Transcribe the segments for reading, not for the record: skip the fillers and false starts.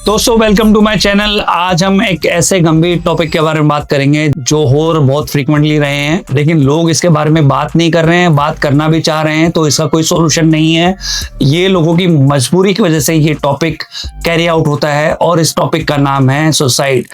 दोस्तों welcome to my channel. आज हम एक ऐसे गंभीर टॉपिक के बारे में बात करेंगे जो हो बहुत फ्रीक्वेंटली रहे हैं, लेकिन लोग इसके बारे में बात नहीं कर रहे हैं। बात करना भी चाह रहे हैं तो इसका कोई सॉल्यूशन नहीं है। ये लोगों की मजबूरी की वजह से ये टॉपिक कैरी आउट होता है और इस टॉपिक का नाम है सुसाइड।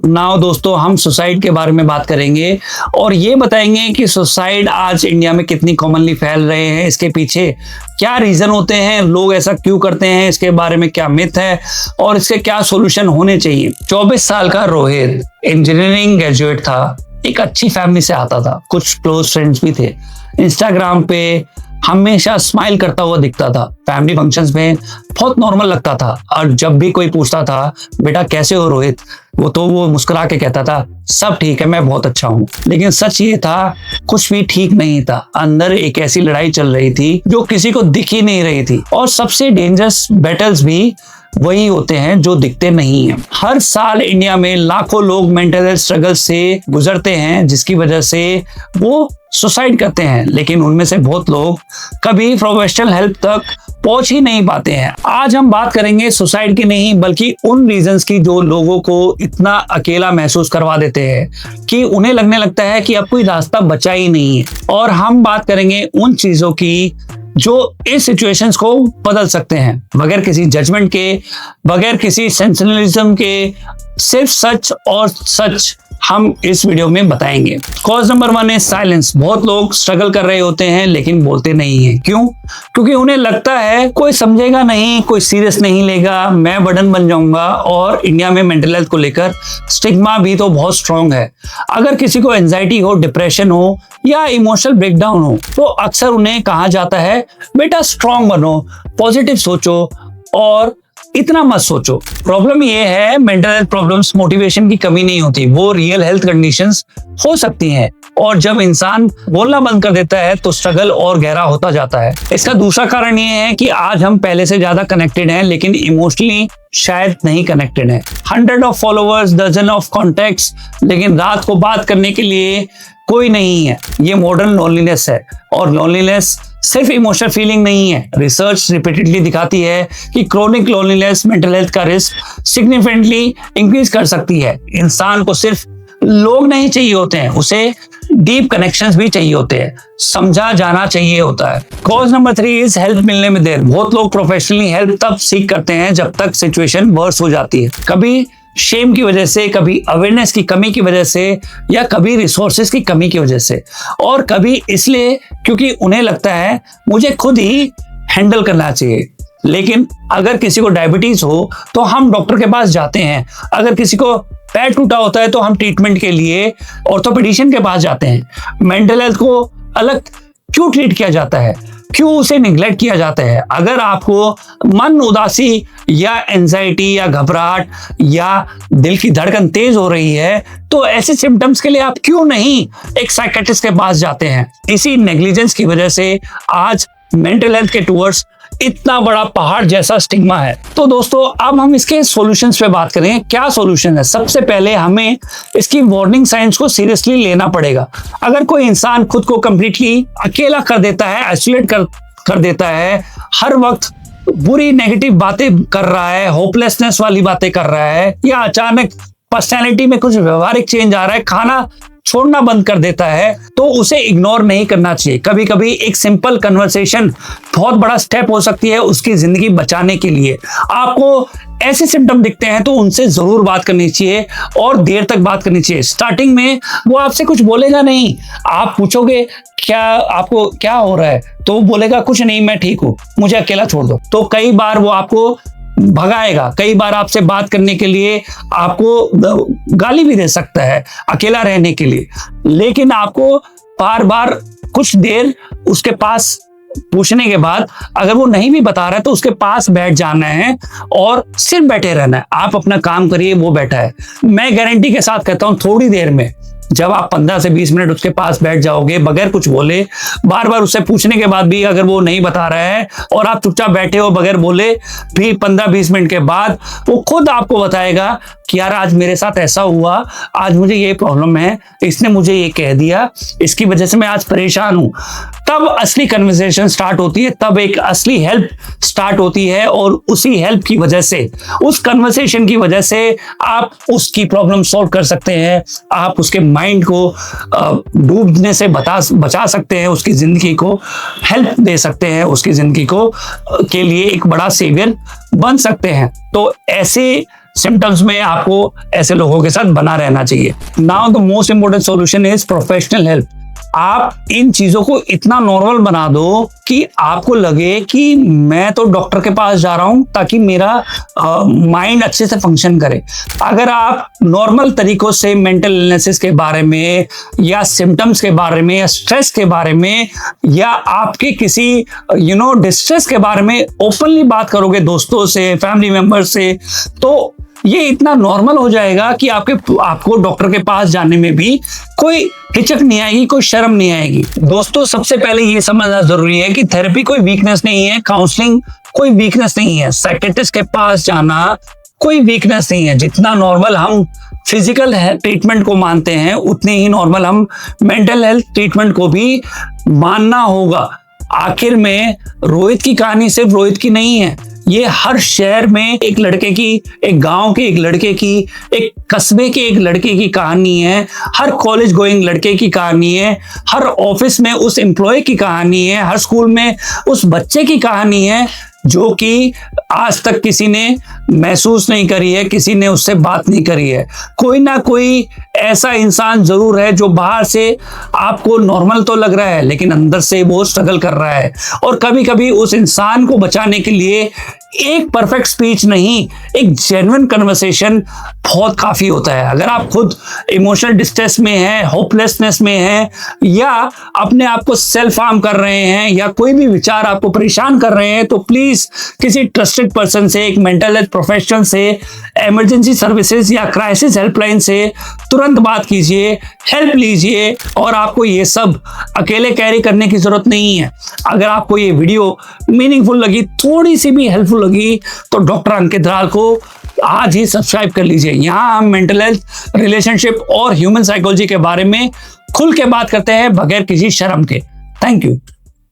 नाउ दोस्तों, हम सुसाइड के बारे में बात करेंगे और ये बताएंगे कि सुसाइड आज इंडिया में कितनी कॉमनली फैल रहे हैं, इसके पीछे क्या रीजन होते हैं, लोग ऐसा क्यों करते हैं, इसके बारे में क्या मिथ है और इसके क्या सॉल्यूशन होने चाहिए। 24 साल का रोहित इंजीनियरिंग ग्रेजुएट था, एक अच्छी फैमिली से आता था, कुछ क्लोज फ्रेंड्स भी थे। इंस्टाग्राम पे हमेशा स्माइल करता हुआ दिखता था, फैमिली फंक्शंस में बहुत नॉर्मल लगता था और जब भी कोई पूछता था बेटा कैसे हो रोहित, वो मुस्कुरा के कहता था सब ठीक है, मैं बहुत अच्छा हूँ। लेकिन सच ये था कुछ भी ठीक नहीं था। अंदर एक ऐसी लड़ाई चल रही थी जो किसी को दिख ही नहीं रही थी और सबसे डेंजरस बैटल्स भी वही होते हैं जो दिखते नहीं हैं। हर साल इंडिया में लाखों लोग मेंटल हेल्थ स्ट्रगल से गुजरते हैं जिसकी वजह से वो सुसाइड करते हैं, लेकिन उनमें से बहुत लोग कभी प्रोफेशनल हेल्प तक पहुंच ही नहीं पाते हैं। आज हम बात करेंगे सुसाइड की नहीं बल्कि उन रीजंस की जो लोगों को इतना अकेला महसूस करवा देते हैं कि उन्हें लगने लगता है कि अब कोई रास्ता बचा ही नहीं है। और हम बात करेंगे उन चीजों की जो इस सिचुएशंस को बदल सकते हैं, बगैर किसी जजमेंट के, बगैर किसी सेंसेशनलिज्म के, सिर्फ सच और सच हम इस वीडियो में बताएंगे। कॉज नंबर 1 है साइलेंस। बहुत लोग स्ट्रगल कर रहे होते हैं लेकिन बोलते नहीं है। क्यों? क्योंकि उन्हें लगता है कोई समझेगा नहीं, कोई सीरियस नहीं लेगा, मैं बर्डन बन जाऊंगा। और इंडिया में मेंटल हेल्थ को लेकर स्टिग्मा भी तो बहुत स्ट्रांग है। अगर किसी को एंजाइटी हो, डिप्रेशन हो या इमोशनल ब्रेकडाउन हो तो अक्सर उन्हें कहा जाता है बेटा स्ट्रांग बनो, पॉजिटिव सोचो और इतना मत सोचो। प्रॉब्लम ये है मेंटल हेल्थ प्रॉब्लम्स मोटिवेशन की कमी नहीं होती, वो रियल हेल्थ कंडीशंस हो सकती हैं। और जब इंसान बोलना बंद कर देता है तो स्ट्रगल और गहरा होता जाता है। इसका दूसरा कारण ये है कि आज हम पहले से ज्यादा कनेक्टेड हैं लेकिन इमोशनली शायद नहीं कनेक्टेड हैं। 100 of followers, dozen of contacts, लेकिन रात को बात करने के लिए कोई नहीं है। ये मॉडर्न लोनलीनेस है और लोनलीनेस सिर्फ इमोशनल फीलिंग नहीं है। रिसर्च रिपीटेडली दिखाती है कि क्रोनिक लोनलीनेस मेंटल हेल्थ का रिस्क सिग्निफिकेंटली इंक्रीज कर सकती है। इंसान को सिर्फ लोग नहीं चाहिए होते हैं, उसे डीप कनेक्शंस भी चाहिए होते हैं, समझा जाना चाहिए होता है। कॉज नंबर 3 इज हेल्प मिलने में देर। बहुत लोग प्रोफेशनली हेल्प तब सीख करते हैं जब तक सिचुएशन वर्स हो जाती है, कभी शेम की वजह से, कभी अवेयरनेस की कमी की वजह से या कभी रिसोर्सेज की कमी की वजह से, और कभी इसलिए क्योंकि उन्हें लगता है मुझे खुद ही हैंडल करना चाहिए। लेकिन अगर किसी को डायबिटीज हो तो हम डॉक्टर के पास जाते हैं, अगर किसी को पैर टूटा होता है तो हम ट्रीटमेंट के लिए ऑर्थोपेडिशियन के पास जाते हैं। मेंटल हेल्थ को अलग क्यों ट्रीट किया जाता है, क्यों उसे निग्लेक्ट किया जाता है? अगर आपको मन उदासी या एंजाइटी या घबराहट या दिल की धड़कन तेज हो रही है तो ऐसे सिम्टम्स के लिए आप क्यों नहीं एक साइकियाट्रिस्ट के पास जाते हैं? इसी नेग्लिजेंस की वजह से आज मेंटल हेल्थ के टूवर्ड्स इतना बड़ा पहाड़ जैसा स्टिग्मा है। तो दोस्तों अब हम इसके सॉल्यूशंस पे बात करें। क्या सॉल्यूशन है? सबसे पहले हमें इसकी वार्निंग साइंस को सीरियसली लेना पड़ेगा। अगर कोई इंसान खुद को कंप्लीटली अकेला कर देता है, आइसोलेट कर देता है, हर वक्त बुरी नेगेटिव बातें कर रहा है, होपलेसनेस वाली बातें कर रहा है, या अचानक पर्सनैलिटी में कुछ व्यवहारिक चेंज आ रहा है, खाना छोड़ना बंद कर देता है, तो उसे इग्नोर नहीं करना चाहिए। कभी कभी एक सिंपल कन्वर्सेशन बहुत बड़ा स्टेप हो सकती है उसकी जिंदगी बचाने के लिए। आपको ऐसे सिम्टम दिखते हैं तो उनसे जरूर बात करनी चाहिए और देर तक बात करनी चाहिए। स्टार्टिंग में वो आपसे कुछ बोलेगा नहीं, आप पूछोगे क्या आपको क्या हो रहा है तो वो बोलेगा कुछ नहीं, मैं ठीक हूँ, मुझे अकेला छोड़ दो। तो कई बार वो आपको भगाएगा, कई बार आपसे बात करने के लिए आपको गाली भी दे सकता है अकेला रहने के लिए। लेकिन आपको बार बार कुछ देर उसके पास पूछने के बाद अगर वो नहीं भी बता रहा है तो उसके पास बैठ जाना है और सिर्फ बैठे रहना है। आप अपना काम करिए, वो बैठा है। मैं गारंटी के साथ कहता हूं थोड़ी देर में जब आप 15 से 20 मिनट उसके पास बैठ जाओगे बगैर कुछ बोले, बार बार उससे पूछने के बाद भी अगर वो नहीं बता रहा है और आप चुपचाप बैठे हो बगैर बोले, भी 15-20 मिनट के बाद वो खुद आपको बताएगा कि यार आज मेरे साथ ऐसा हुआ, आज मुझे ये प्रॉब्लम है, इसने मुझे ये कह दिया, इसकी वजह से मैं आज परेशान हूं। तब असली कन्वर्सेशन स्टार्ट होती है, तब एक असली हेल्प स्टार्ट होती है और उसी हेल्प की वजह से, उस कन्वर्सेशन की वजह से आप उसकी प्रॉब्लम सॉल्व कर सकते हैं। आप उसके माइंड को डूबने से बचा सकते हैं, उसकी जिंदगी को हेल्प दे सकते हैं, उसकी जिंदगी को के लिए एक बड़ा सेवियर बन सकते हैं। तो ऐसे सिम्टम्स में आपको ऐसे लोगों के साथ बना रहना चाहिए। Now the most important solution is professional help. आप इन चीजों को इतना नॉर्मल बना दो कि आपको लगे कि मैं तो डॉक्टर के पास जा रहा हूं ताकि मेरा माइंड अच्छे से फंक्शन करे। अगर आप नॉर्मल तरीकों से मेंटल इलनेसेस के बारे में या सिम्टम्स के बारे में या स्ट्रेस के बारे में या आपके किसी डिस्ट्रेस के बारे में ओपनली बात करोगे दोस्तों से, फैमिली मेंबर से, तो ये इतना नॉर्मल हो जाएगा कि आपको डॉक्टर के पास जाने में भी कोई हिचक नहीं आएगी, कोई शर्म नहीं आएगी। दोस्तों, सबसे पहले ये समझना जरूरी है कि थेरेपी कोई वीकनेस नहीं है, काउंसलिंग कोई वीकनेस नहीं है, साइकियाट्रिस्ट के पास जाना कोई वीकनेस नहीं है। जितना नॉर्मल हम फिजिकल ट्रीटमेंट को मानते हैं उतने ही नॉर्मल हम मेंटल हेल्थ ट्रीटमेंट को भी मानना होगा। आखिर में रोहित की कहानी सिर्फ रोहित की नहीं है, ये हर शहर में एक लड़के की, एक गांव के एक लड़के की, एक कस्बे के एक लड़के की कहानी है, हर कॉलेज गोइंग लड़के की कहानी है, हर ऑफिस में उस एम्प्लॉय की कहानी है, हर स्कूल में उस बच्चे की कहानी है जो कि आज तक किसी ने महसूस नहीं करी है, किसी ने उससे बात नहीं करी है। कोई ना कोई ऐसा इंसान जरूर है जो बाहर से आपको नॉर्मल तो लग रहा है लेकिन अंदर से वो स्ट्रगल कर रहा है। और कभी कभी उस इंसान को बचाने के लिए एक परफेक्ट स्पीच नहीं, एक जेन्युइन कन्वर्सेशन बहुत काफी होता है। अगर आप खुद इमोशनल डिस्ट्रेस में हैं, होपलेसनेस में हैं, या अपने आप को सेल्फ हार्म कर रहे हैं, या कोई भी विचार आपको परेशान कर रहे हैं, तो प्लीज किसी ट्रस्टेड पर्सन से, एक मेंटल हेल्थ प्रोफेशनल से, इमरजेंसी सर्विसेज या क्राइसिस हेल्पलाइन से तुरंत बात कीजिए, हेल्प लीजिए। और आपको ये सब अकेले कैरी करने की जरूरत नहीं है। अगर आपको ये वीडियो मीनिंगफुल लगी, थोड़ी सी भी हेल्पफुल लगी, तो डॉक्टर अंकित राल को आज ही सब्सक्राइब कर लीजिए। यहाँ हम मेंटल हेल्थ, रिलेशनशिप और ह्यूमन साइकोलॉजी के बारे में खुल के बात करते हैं बगैर किसी शर्म के। Thank you.